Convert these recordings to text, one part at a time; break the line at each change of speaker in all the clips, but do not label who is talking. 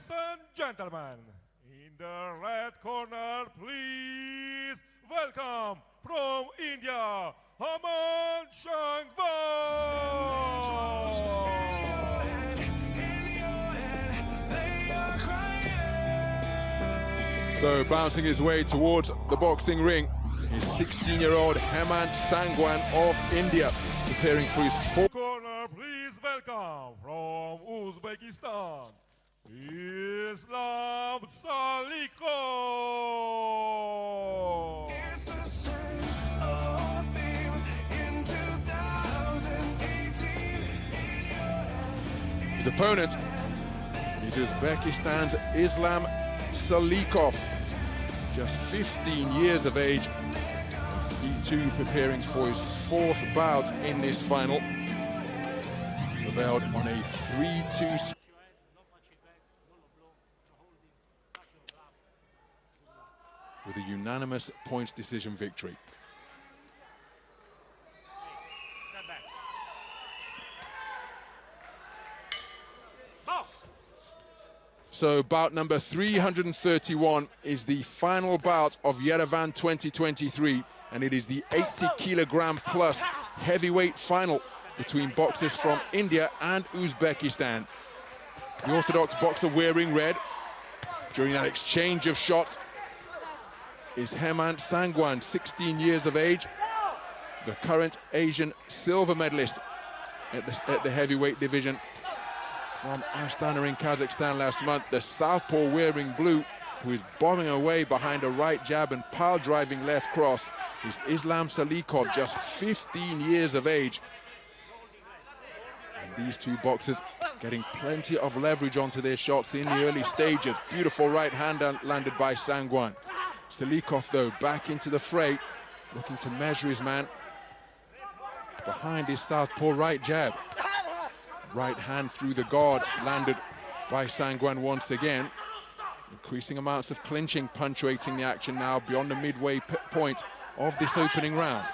Ladies and gentlemen, in the red corner, please welcome from India, Aman Shangwan.
So bouncing his way towards the boxing ring is 16-year-old Hemant Sangwan of India, preparing for his fourth
Corner, please welcome from Uzbekistan, Islam Salikov.
His opponent is Uzbekistan's Islam Salikov, just 15 years of age. He too preparing for his fourth bout in this final. Prevailed on a 3-2. With a unanimous points decision victory. So bout number 331 is the final bout of Yerevan 2023, and it is the 80-kilogram plus heavyweight final between boxers from India and Uzbekistan. The orthodox boxer wearing red during that exchange of shots is Hemant Sangwan, 16 years of age, the current Asian silver medalist at the heavyweight division from Astana in Kazakhstan last month. The southpaw wearing blue, who is bombing away behind a right jab and pile-driving left cross, is Islam Salikov, just 15 years of age. And these two boxers getting plenty of leverage onto their shots in the early stages. Beautiful right hand landed by Sangwan. Salikov, though, back into the fray, looking to measure his man behind his southpaw right jab. Right hand through the guard landed by Sangwan once again. Increasing amounts of clinching punctuating the action now beyond the midway point of this opening round.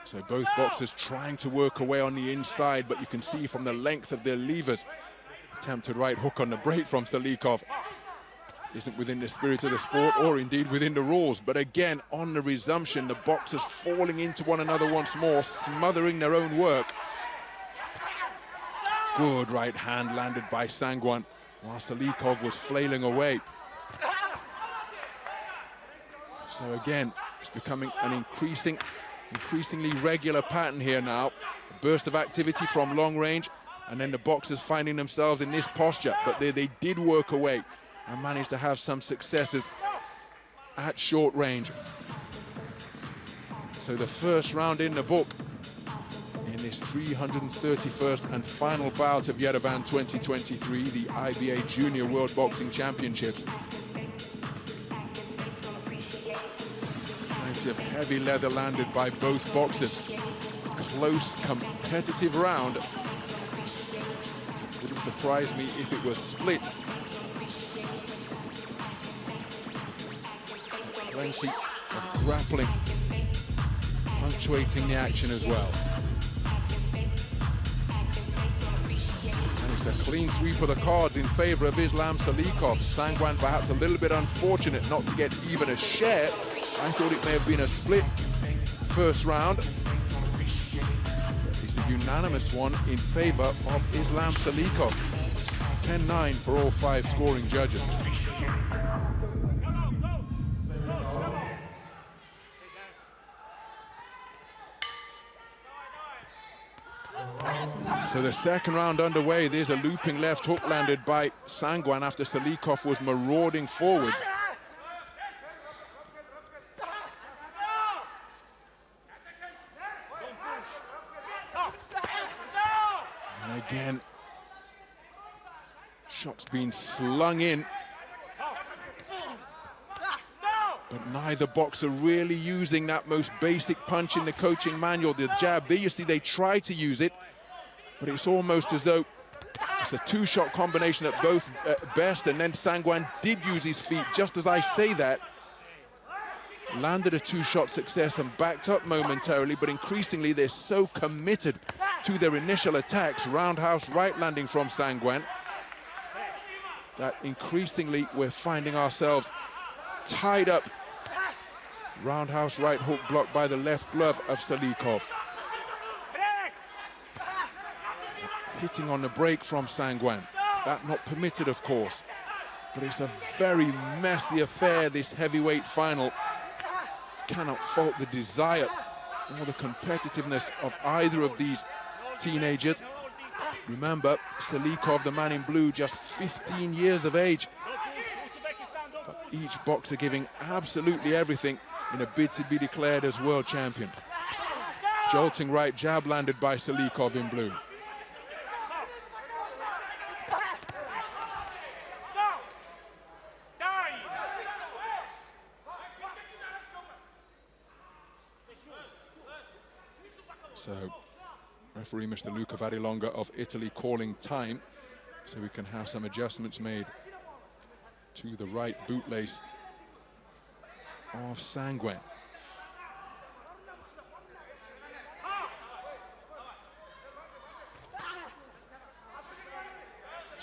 So both boxers trying to work away on the inside, but you can see from the length of their levers, attempted right hook on the break from Salikov isn't within the spirit of the sport or indeed within the rules. But again, on the resumption, the boxers falling into one another once more, smothering their own work. Good right hand landed by Sangwan while Salikov was flailing away. So again, it's becoming an increasingly regular pattern here now. A burst of activity from long range, and then the boxers finding themselves in this posture, but they did work away and managed to have some successes at short range. So the first round in the book in this 331st and final bout of Yerevan 2023, the IBA Junior World Boxing Championships. Plenty of heavy leather landed by both boxers. Close, competitive round. Wouldn't surprise me if it was split. Plenty of grappling, punctuating the action as well. And it's a clean sweep of the cards in favor of Islam Salikov. Sangwan perhaps a little bit unfortunate not to get even a share. I thought it may have been a split first round. It's a unanimous one in favor of Islam Salikov. 10-9 for all 5 scoring judges. So the second round underway. There's a looping left hook landed by Sangwan after Salikov was marauding forwards. And again, shots being slung in. But neither boxer really using that most basic punch in the coaching manual, the jab. There you see they try to use it, but it's almost as though it's a two-shot combination at both best, and then Sangwan did use his feet. Just as I say that, landed a two-shot success and backed up momentarily, but increasingly they're so committed to their initial attacks, roundhouse right landing from Sangwan, that increasingly we're finding ourselves tied up. Roundhouse right hook blocked by the left glove of Salikov. Hitting on the break from Sangwan. That not permitted, of course. But it's a very messy affair, this heavyweight final. Cannot fault the desire or the competitiveness of either of these teenagers. Remember, Salikov, the man in blue, just 15 years of age. But each boxer giving absolutely everything in a bid to be declared as world champion. Jolting right jab landed by Salikov in blue. So, referee Mr. Luca Varilonga of Italy calling time, so we can have some adjustments made to the right bootlace of Sangwan.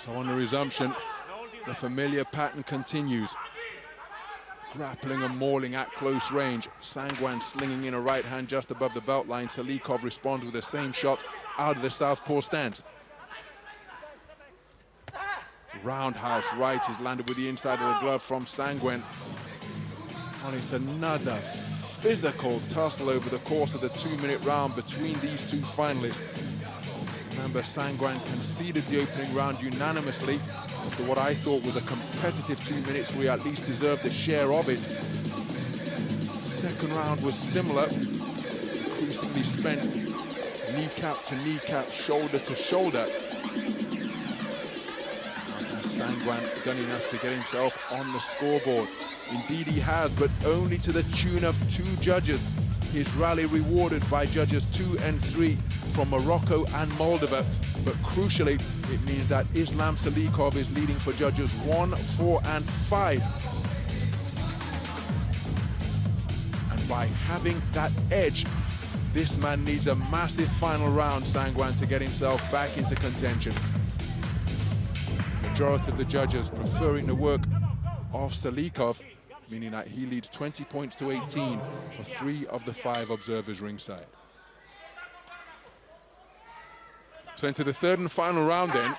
So on the resumption, the familiar pattern continues. Grappling and mauling at close range. Sangwan slinging in a right hand just above the belt line. Salikov responds with the same shot out of the southpaw stance. Roundhouse right is landed with the inside of the glove from Sangwan. And it's another physical tussle over the course of the 2-minute round between these two finalists. Remember, Sangwan conceded the opening round unanimously after what I thought was a competitive 2 minutes. We at least deserved a share of it. Second round was similar, increasingly spent kneecap to kneecap, shoulder to shoulder. Sangwan done enough to get himself on the scoreboard. Indeed he has, but only to the tune of 2 judges. His rally rewarded by judges 2 and 3 from Morocco and Moldova. But crucially, it means that Islam Salikov is leading for judges 1, 4 and 5. And by having that edge, this man needs a massive final round, Sangwan, to get himself back into contention. Majority of the judges preferring the work of Salikov, meaning that he leads 20 points to 18 for 3 of the 5 observers ringside. So into the third and final round then.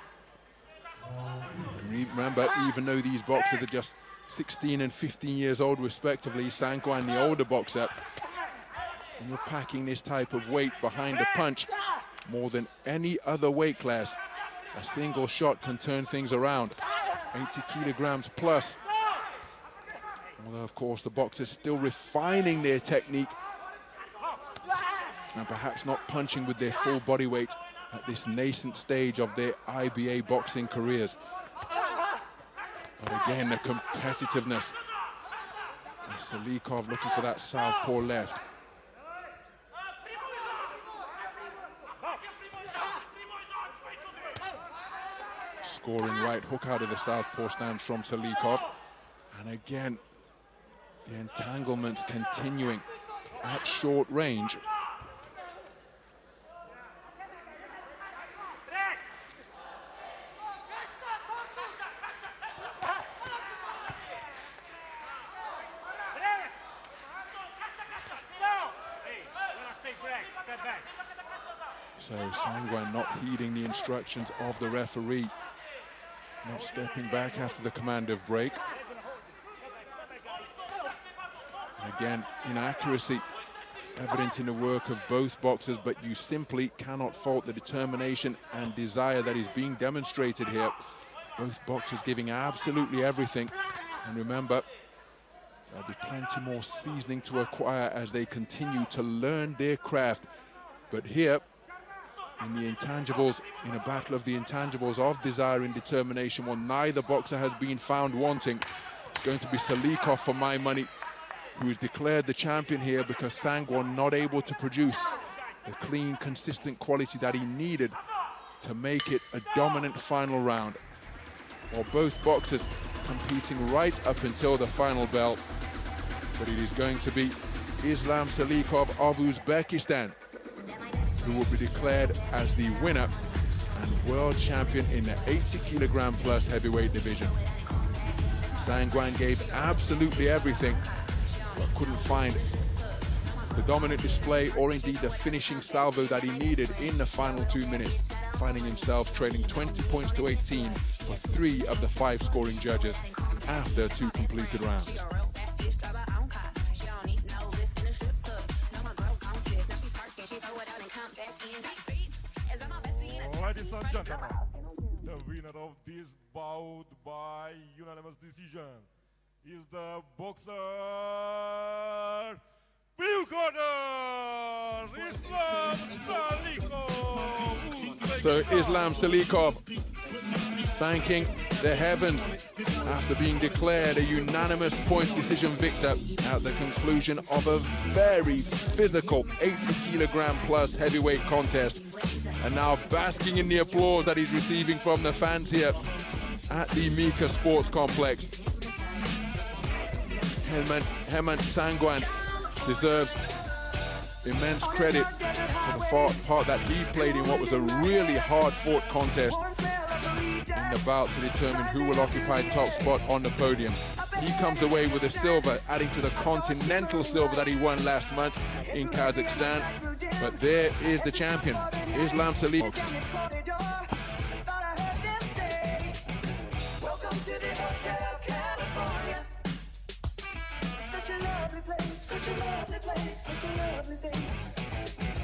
Remember, even though these boxers are just 16 and 15 years old respectively, Sangwan, the older boxer, and you're packing this type of weight behind the punch more than any other weight class. A single shot can turn things around. 80 kilograms plus. Although, of course, the boxers still refining their technique and perhaps not punching with their full body weight at this nascent stage of their IBA boxing careers. But again, the competitiveness. And Salikov looking for that southpaw left. Scoring right hook out of the southpaw stance from Salikov. And again, the entanglements continuing at short range. So Sangwan not heeding the instructions of the referee, not stepping back after the command of break. Again, inaccuracy evident in the work of both boxers, but you simply cannot fault the determination and desire that is being demonstrated here. Both boxers giving absolutely everything. And remember, there'll be plenty more seasoning to acquire as they continue to learn their craft. But here, in the intangibles, in a battle of the intangibles of desire and determination, well, neither boxer has been found wanting. It's going to be Salikov, for my money, who is declared the champion here, because Sangwan not able to produce the clean, consistent quality that he needed to make it a dominant final round. While both boxers competing right up until the final bell. but it is going to be Islam Salikov of Uzbekistan, who will be declared as the winner and world champion in the 80 kilogram plus heavyweight division. Sangwan gave absolutely everything, but couldn't find the dominant display or indeed the finishing salvo that he needed in the final 2 minutes, finding himself trailing 20 points to 18 for 3 of the 5 scoring judges after 2 completed rounds.
Ladies and gentlemen, the winner of this bout by unanimous decision is the boxer blue corner, Islam Salikov.
So Islam Salikov thanking the heavens after being declared a unanimous points decision victor at the conclusion of a very physical 80 kilogram plus heavyweight contest, and now basking in the applause that he's receiving from the fans here at the Mika Sports Complex. Hemant Sangwan deserves immense credit for the part that he played in what was a really hard-fought contest in the bout to determine who will occupy top spot on the podium. He comes away with a silver, adding to the continental silver that he won last month in Kazakhstan. But there is the champion, Islam Salikov.
Such a lovely place, such a lovely place, such a lovely place.